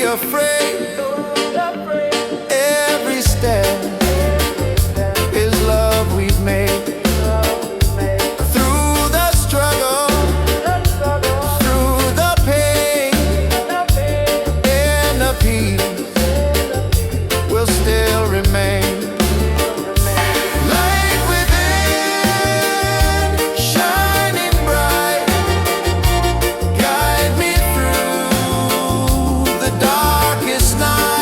be afraid. Every step is love we've made. Through the struggle, through the pain, and the peace will still remain. Light within, shining bright, guide me through the darkest night.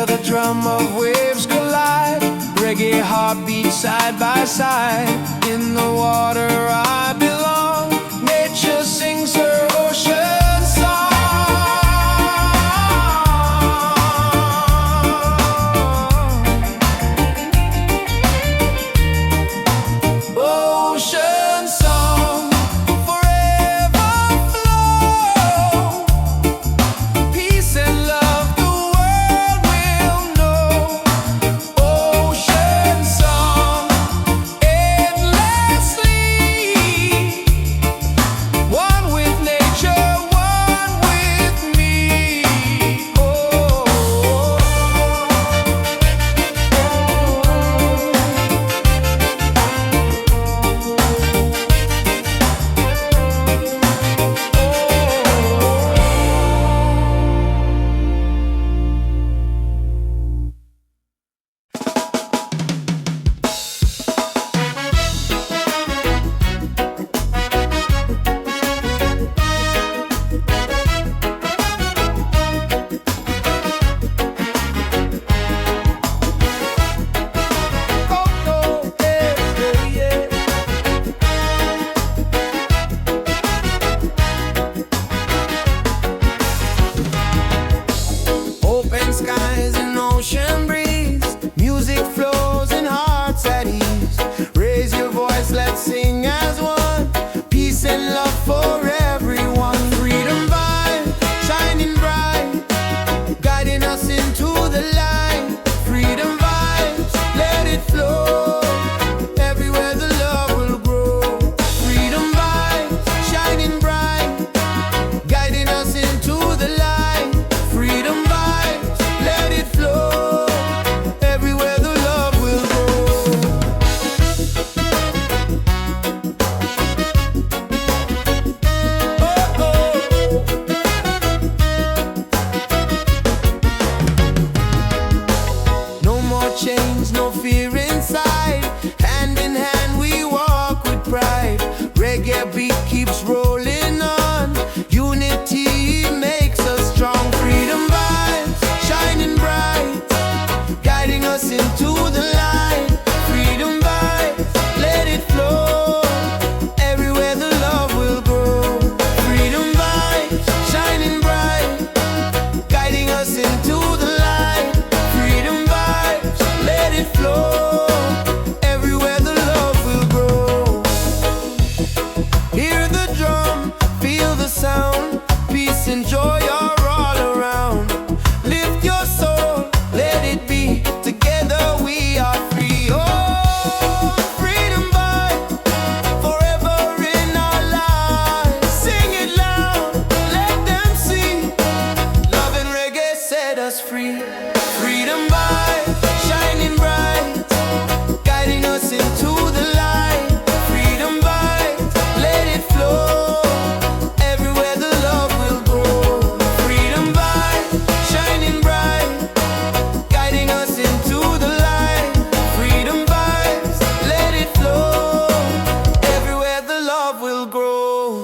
where the drum of waves collide. Reggae heartbeat side by side. In the water I belong. Nature sings her ocean song. Ocean song, forever flow. Peace and love the world will know. Ocean song, endlessly. One with nature, one with me. Open skies and ocean breeze. Music flows and hearts at ease. Raise your voice, let's sing as one. Peace and love for everyone. Freedom vibe, shining bright, guiding us into the light. Freedom vibes, let it flow. Everywhere the love will grow. Freedom vibes, shining bright, guiding us into the light. Freedom vibes, let it flow. Everywhere the love will grow. Oh, oh. No more chains, no fear inside. Hand in hand we walk with pride. Reggae beat keeps rolling on. Unity makes us strong. Freedom vibes, shining bright, guiding us into the light. Freedom vibes, let it flow. Everywhere the love will grow. Freedom vibes, shining bright, guiding us into the light. Freedom vibes, let it flow. Everywhere the love will grow. Hear the drum, feel the sound. Peace and joy are all around. Lift your soul, let it be. Together we are free. Oh, freedom vibe, forever in our lives. Sing it loud, let them see. Love and reggae set us free. Freedom vibe, shining bright, guiding us into the light. Freedom vibe, let it flow. Everywhere the love will grow. Freedom vibe, shining bright, guiding us into the light. Freedom vibes, let it flow. Everywhere the love will grow.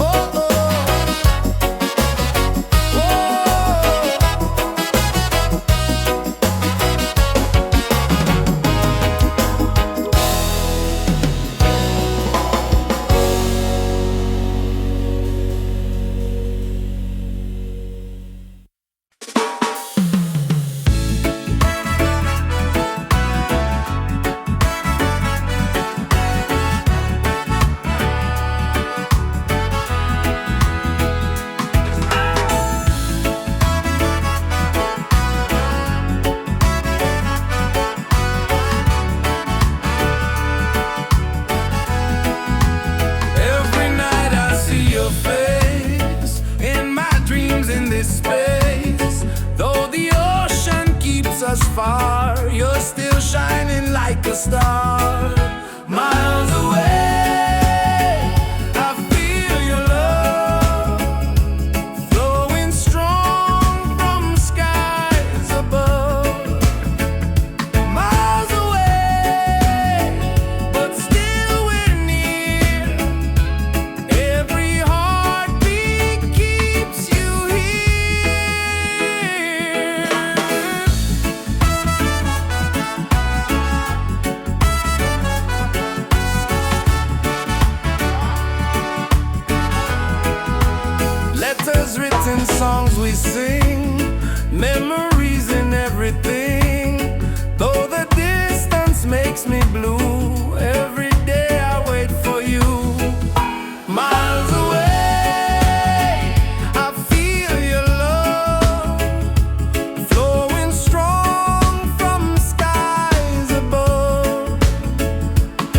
Oh, oh. Every night I see your face in my dreams in this space. Though the ocean keeps us far, you're still shining like a star. Miles away, I feel your love flowing strong from skies above. we sing, memories and everything. Though the distance makes me blue, every day I wait for you. Miles away, I feel your love flowing strong from skies above.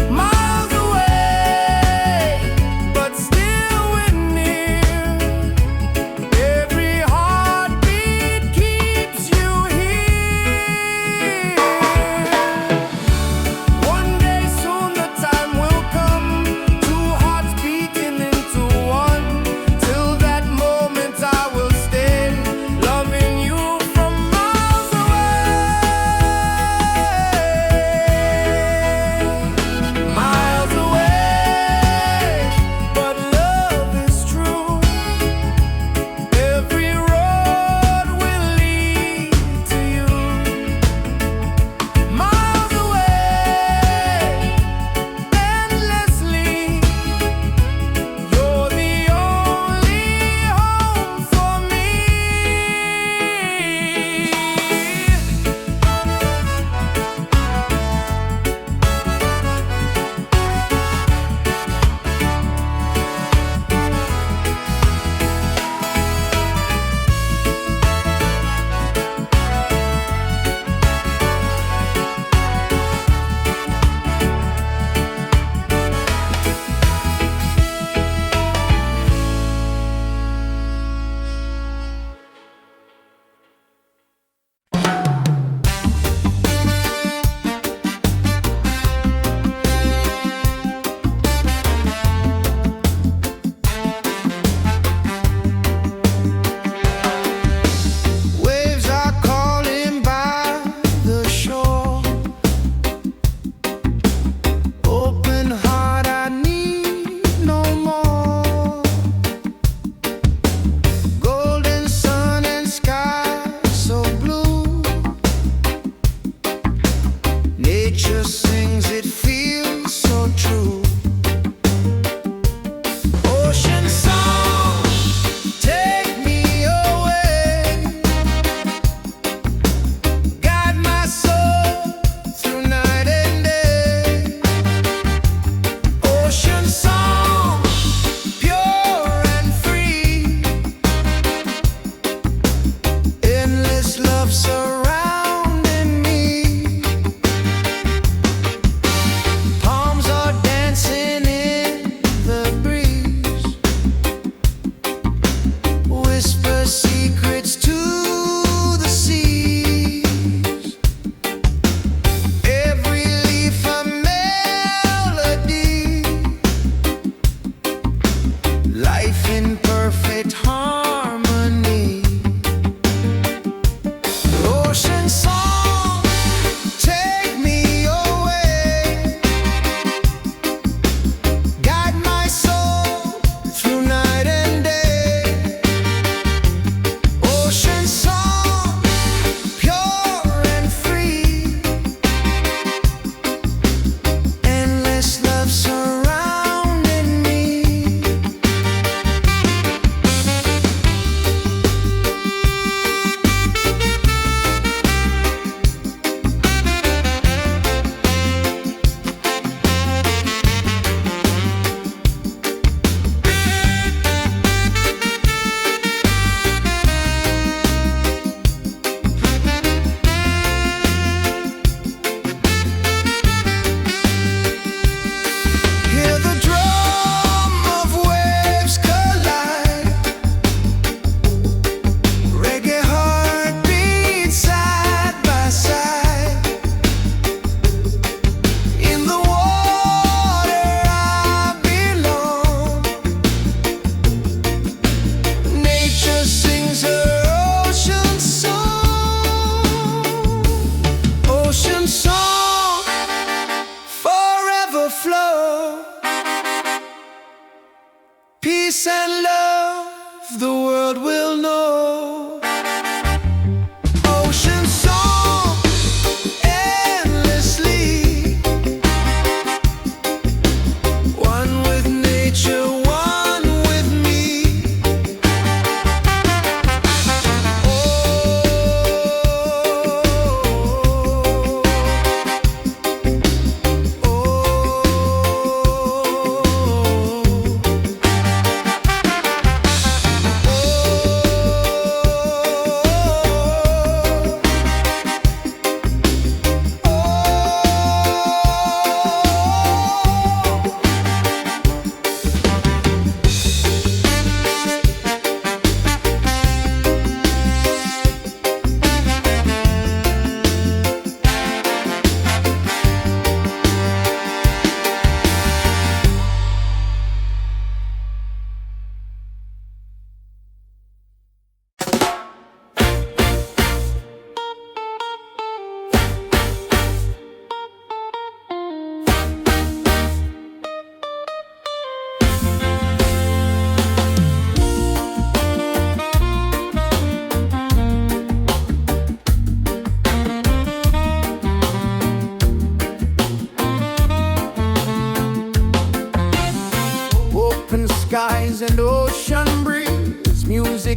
Miles away, but still we're near. Every heartbeat keeps you here. One day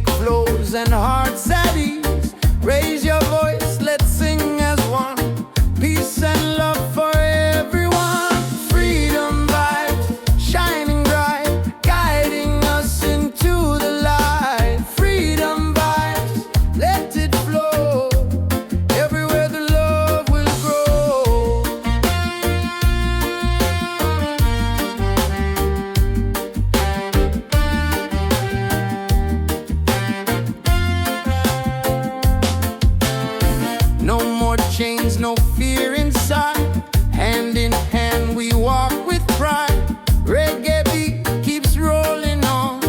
music flows and hearts at ease. Raise your voice, let's sing as one. Peace and love for everyone. Freedom vibes, shining bright, guiding us into the light. Freedom vibes, let it flow. Everywhere the love will grow. No more chains, no fear inside. Hand in hand we walk with pride. Reggae beat keeps rolling on.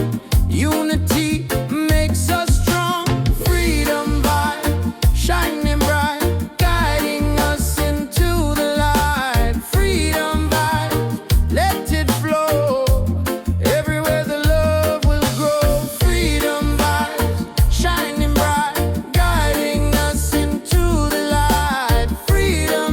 Unity makes us strong. Freedom vibe, shining bright, guiding us into the light. Freedom vibe, let it flow. Everywhere the love will grow. Freedom vibes, shining bright, guiding us into the light. Freedom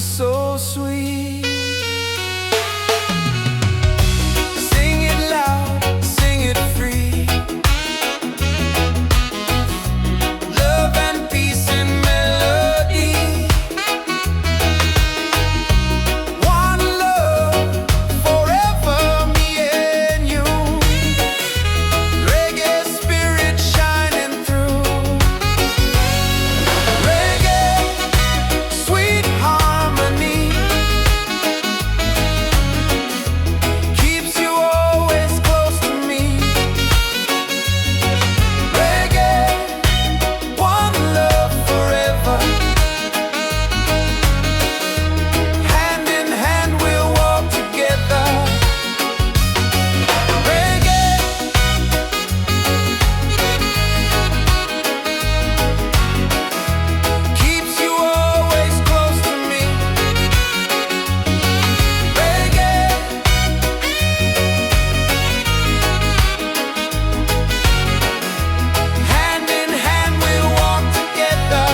feels so sweet. Sing it loud, sing it free. Love and peace and melody. One love forever, me and you. Reggae spirit shining through. Reggae, sweet harmony, keeps you always close to me. Reggae, one love forever. Hand in hand we'll walk together. Reggae, keeps you always close to me. Reggae, hand in hand we'll walk together.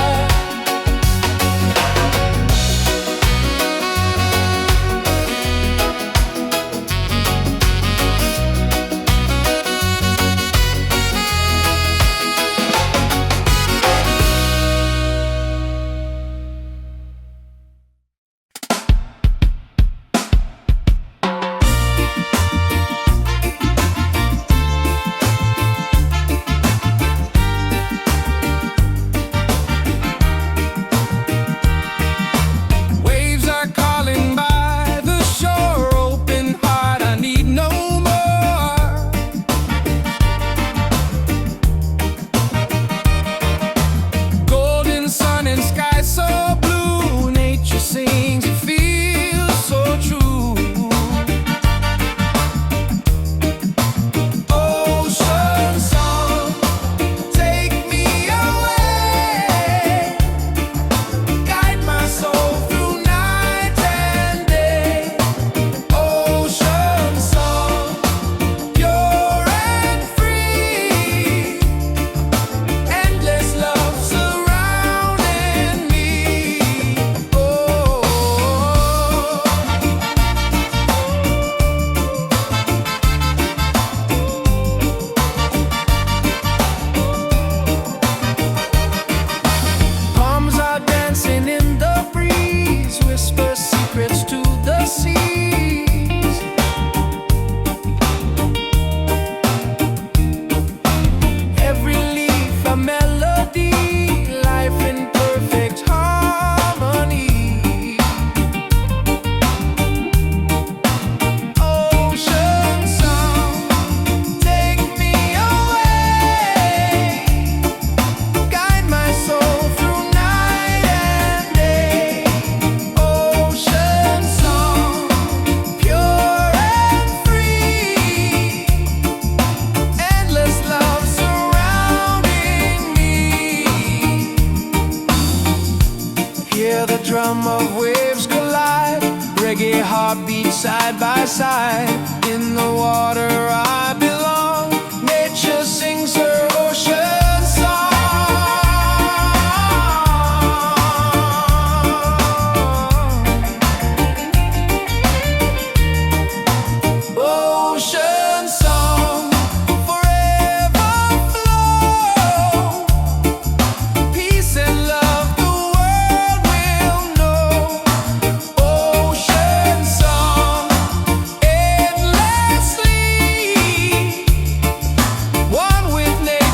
Waves are calling by the shore, open heart, I need no more. Golden sun and sky so blue, nature sings, it feels so true. Ocean song, take me away, guide my soul through night and day. Ocean song, pure and free, endless love surrounding me. Oh, palms are dancing in the breeze, whisper secrets to the seas. Every leaf a melody, life in perfect harmony. Ocean song, take me away, guide my soul through night and day. Ocean song, pure and free, endless love surrounding me. Hear the drum of waves collide, reggae heartbeat side by side. In the water I belong, nature sings her ocean song. Ocean song, forever flow, peace and love the world will know. Ocean song, endlessly, one with nature.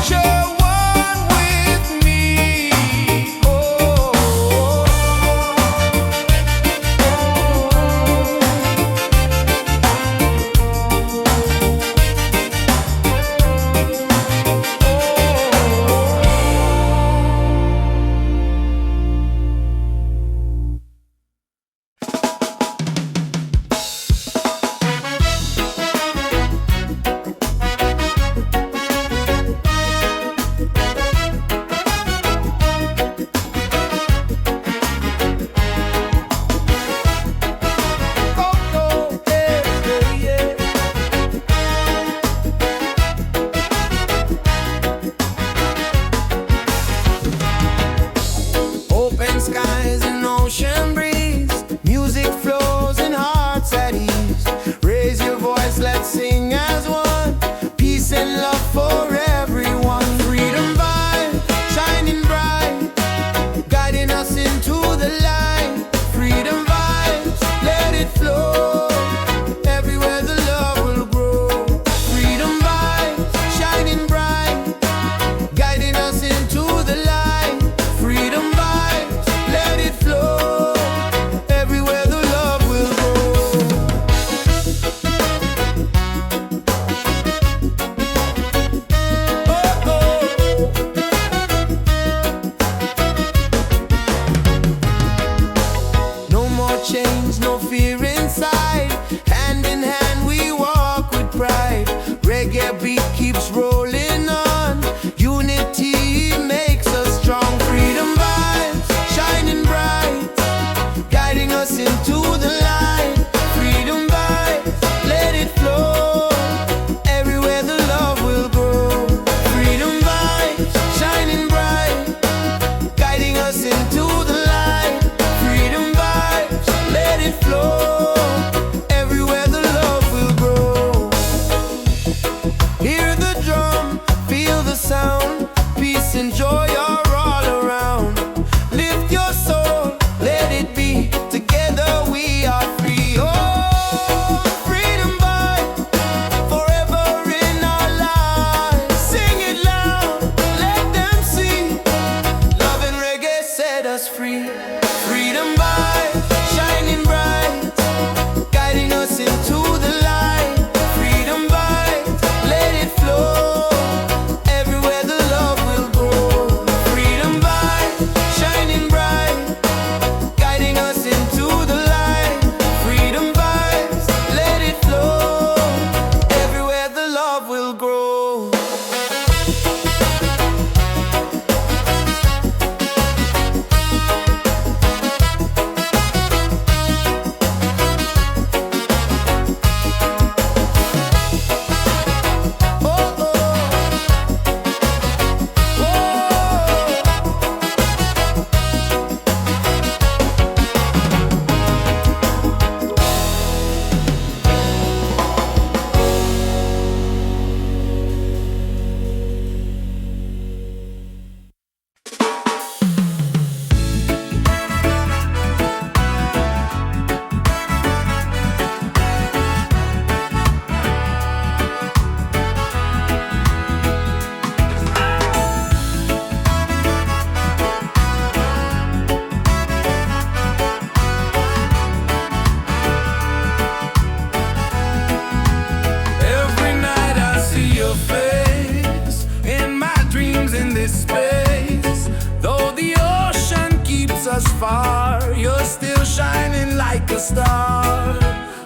like a star.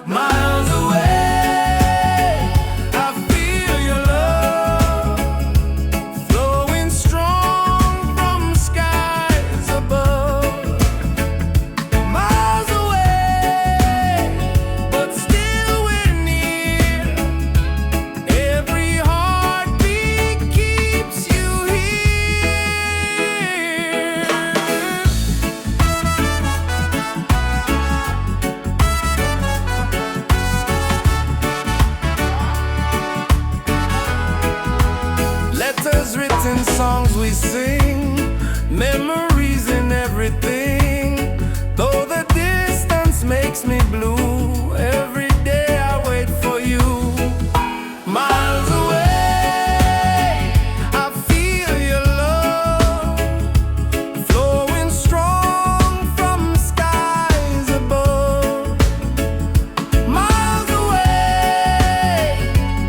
Miles away, I feel your love flowing strong from skies above. Miles away, but still we're near. Every heartbeat keeps you here. Letters written, songs we sing, memories in everything. Though the distance makes me blue, every day I wait for you. Miles away, I feel your love flowing strong from skies above. Miles away,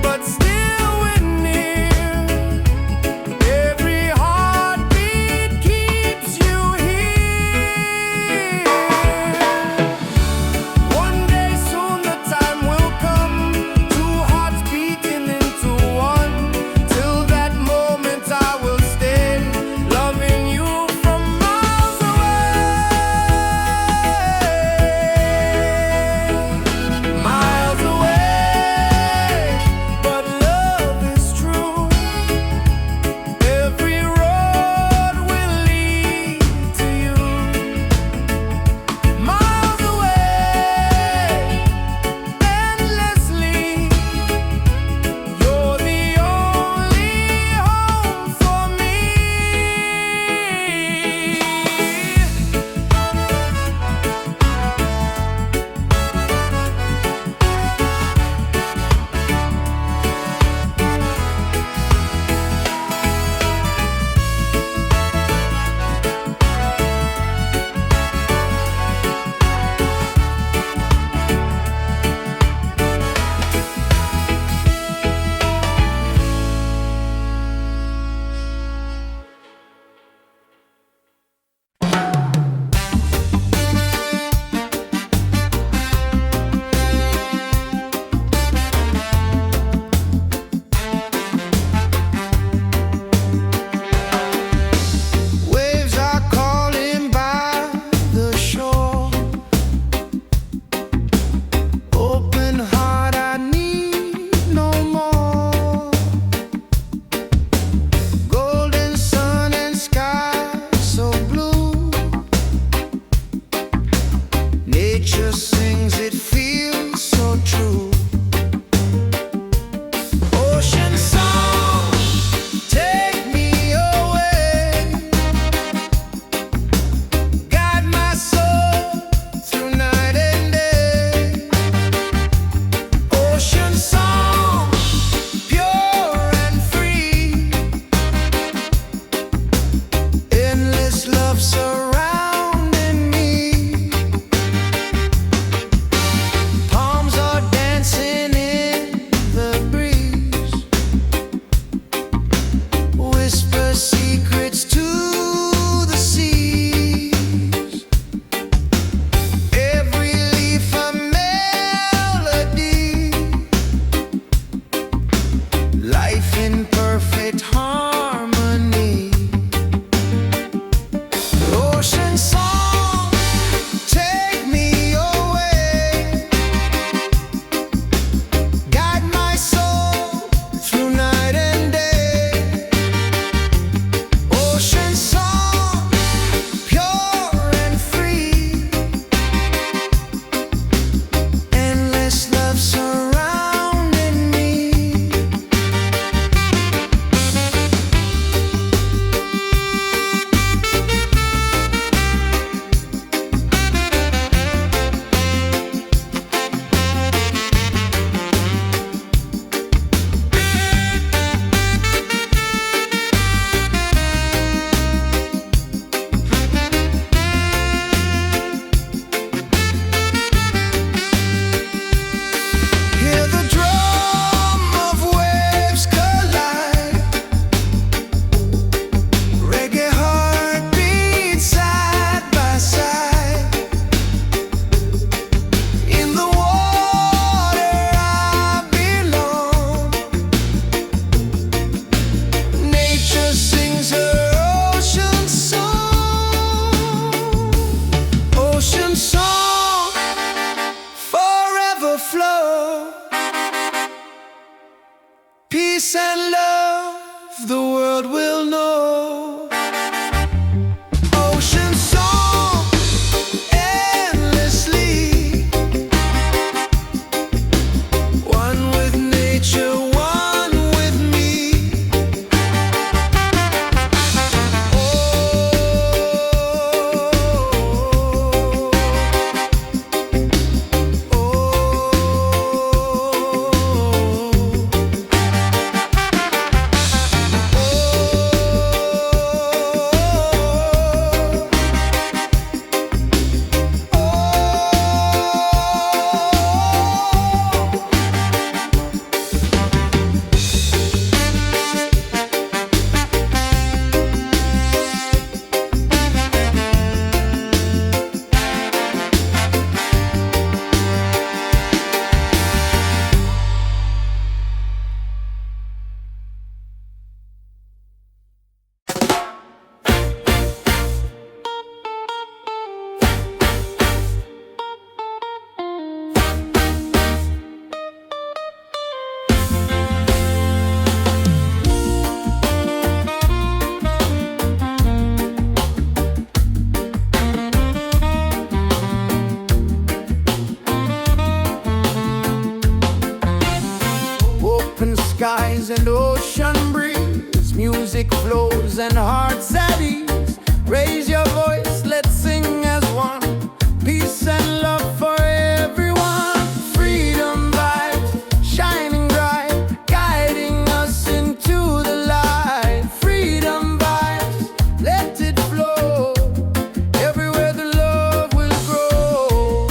but still we're near. Every heartbeat keeps you here. One day soon the time will come, two hearts beating into one. Till that moment I will stay, loving you from miles away. Miles away, but love is true. Every road will lead to you. Miles away, endlessly. You're the only home for me. Waves are calling by the shore. Open heart, I need no more. Golden sun and sky so blue. Nature sings, it feels so true. Ocean song, take me away. Guide my soul through night and day. Ocean song, pure and free. Endless love surrounding me. Palms are dancing peace and love the world will know. Ocean song endlessly, one with nature, one with me. Open skies and ocean breeze, music flows and hearts at ease. Raise your voice, let's sing as one. Peace and love for everyone. Freedom vibes shining bright, guiding us into the light. Freedom vibes, let it flow. Everywhere the love will grow.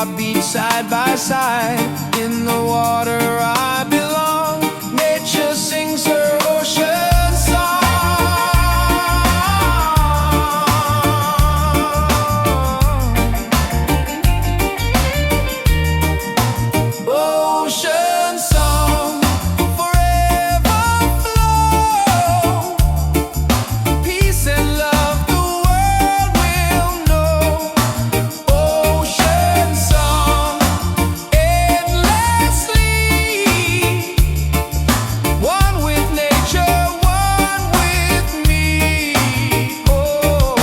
our beach side by side. In the water I belong. Nature sings her ocean song. Ocean song, forever flow. Peace and love the world will know. Ocean song, endlessly. One with nature, one with me. Oh.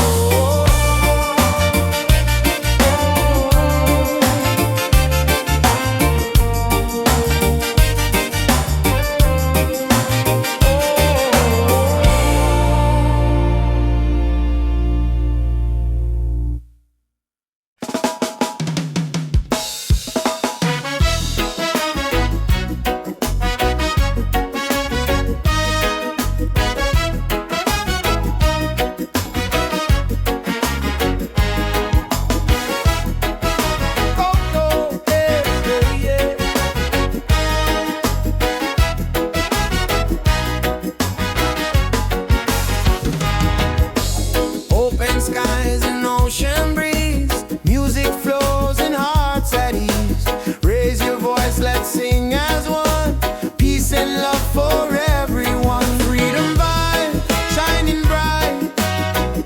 Open skies and ocean breeze, music flows and hearts at ease. Raise your voice, let's sing as one. Peace and love for everyone. Freedom vibe, shining bright,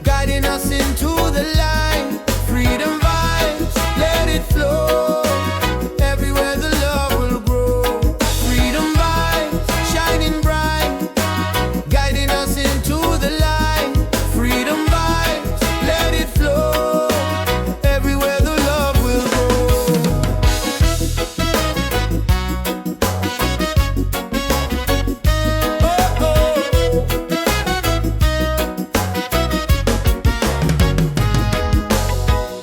guiding us into the light. Freedom vibes, let it flow. Everywhere the love will grow. Freedom vibes, shining bright, guiding us into the light. Freedom vibes, let it flow. Everywhere the love will grow. Oh, oh.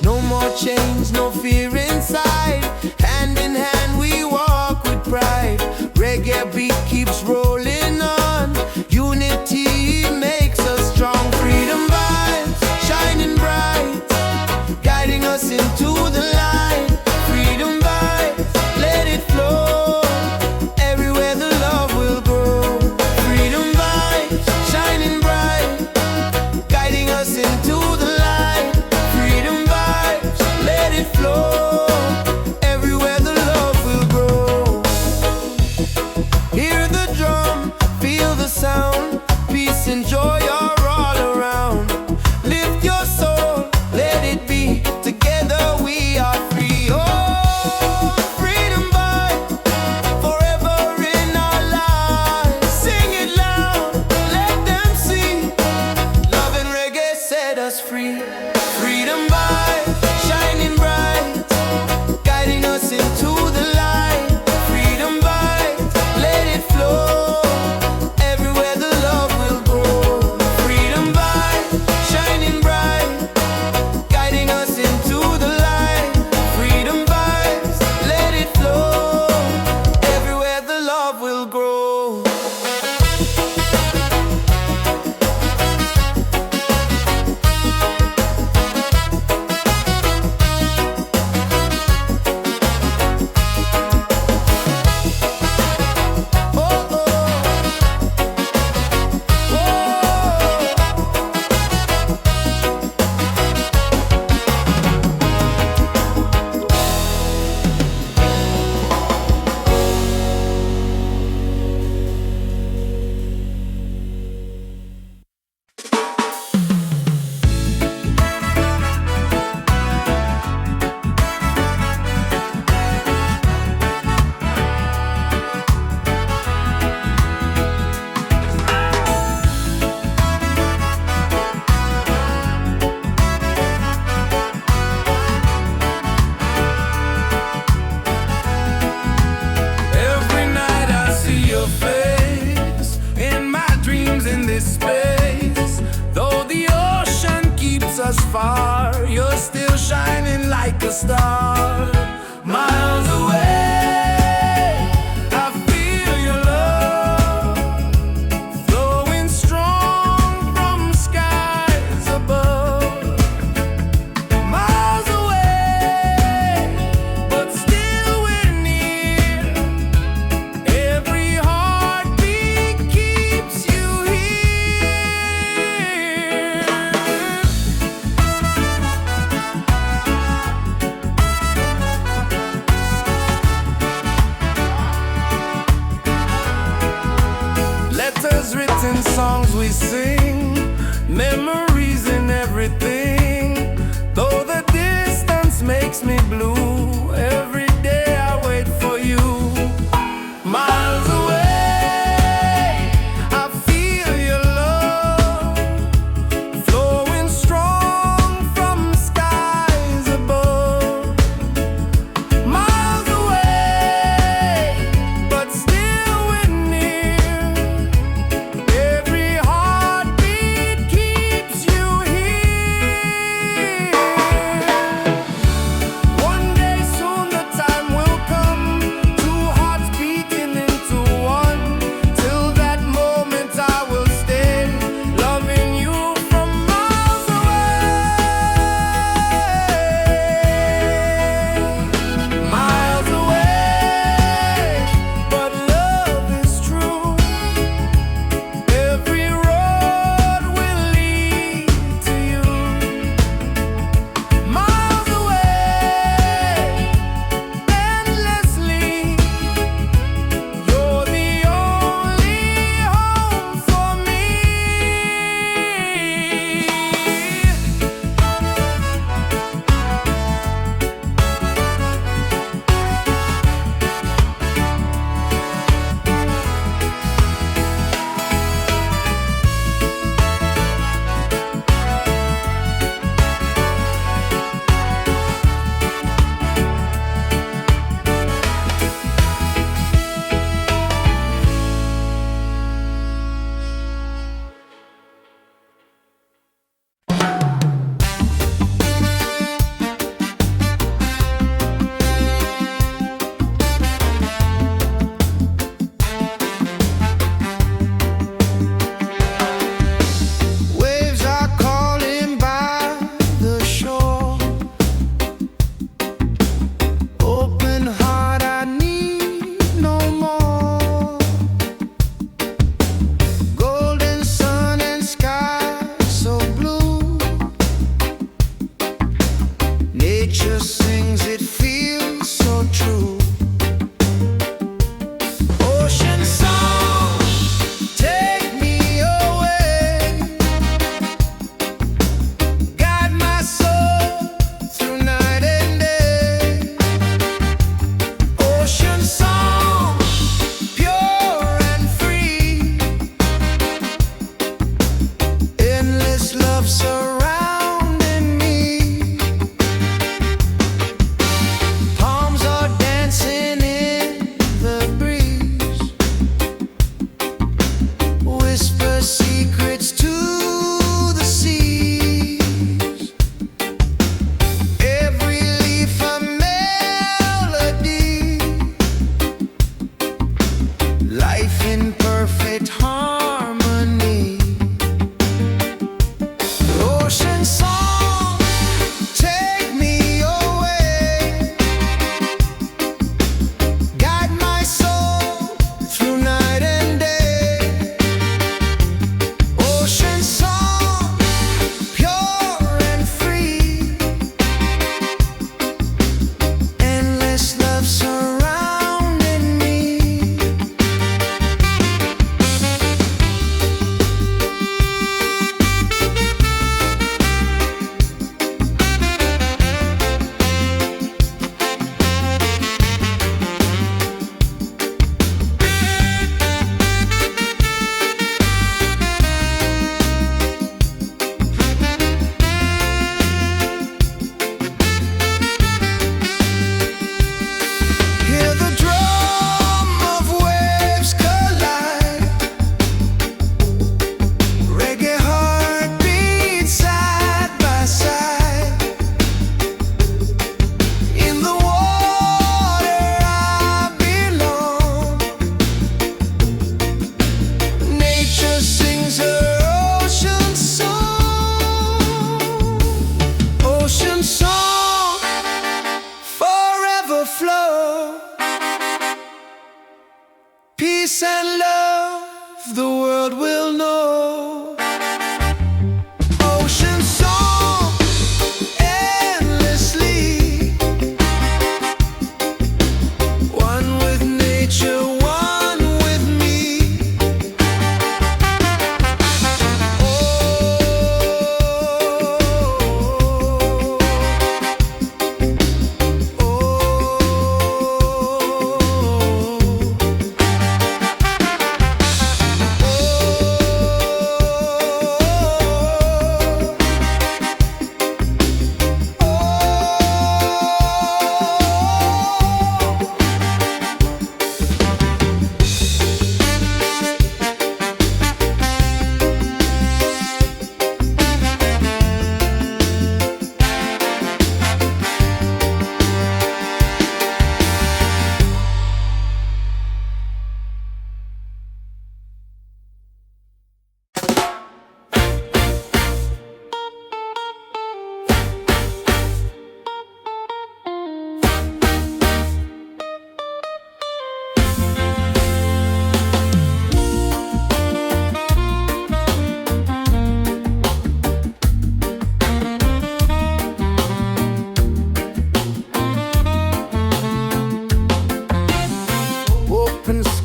No more chains, no fear inside. Hand in hand we walk with pride. Reggae beat keeps rolling on. Unity makes us strong. Freedom vibes, shining bright, guiding us into the light. Freedom vibes, let it flow. Everywhere the love will grow. Freedom vibes, shining bright, guiding us into the light. Freedom vibes, let it flow. Everywhere the love will grow. Hear the drum, feel the sound. Peace and joy are all around. Lift your soul, let it be. Together we are free. Oh, freedom vibe, forever in our lives. Sing it loud, let them see. Love and reggae set us free. Freedom vibe, shining bright, guiding us into the light. Freedom vibes, let it flow. Everywhere the love will grow. Freedom vibes, shining bright, guiding us into the light. Freedom vibes, let it flow. Everywhere the love will grow. Oh, oh. Every night I see your face in my dreams in this space. Though the ocean keeps us far, you're still shining like a star. Miles away, I feel your love flowing strong from skies above. Miles away, we sing, memories and everything. Though the distance makes me blue, every day I wait for you. Miles away, I feel your love flowing strong from skies above. Miles away, but still we're near. Every heartbeat keeps you here. One day soon the time will come, two hearts beating into one. Till that moment I will stay, loving you from miles away. Miles away, but love is true. Every road will lead to you. Miles away, endlessly. You're the only home for me. Waves are calling by the shore. Open heart, I need no more. Golden sun and sky so blue. Nature sings, it feels so true. Ocean song, take me away. Guide my soul through night and day. Ocean song, pure and free. Endless love surrounding me. Palms are dancing in the breeze. Whisper secrets to the seas. Every leaf a melody. Life in perfect harmony. Ocean song, take me away. Guide my soul through night and day. Ocean song, pure and free. Endless love surrounding me. Hear the drum of waves collide. Reggae heartbeat side by side. In the water I belong. Nature sings her ocean song. Ocean song, forever flow. Peace and love, the world will know. Ocean song, endlessly. One with nature, one with me.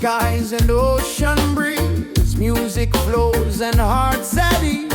skies and ocean breeze, music flows and hearts at ease.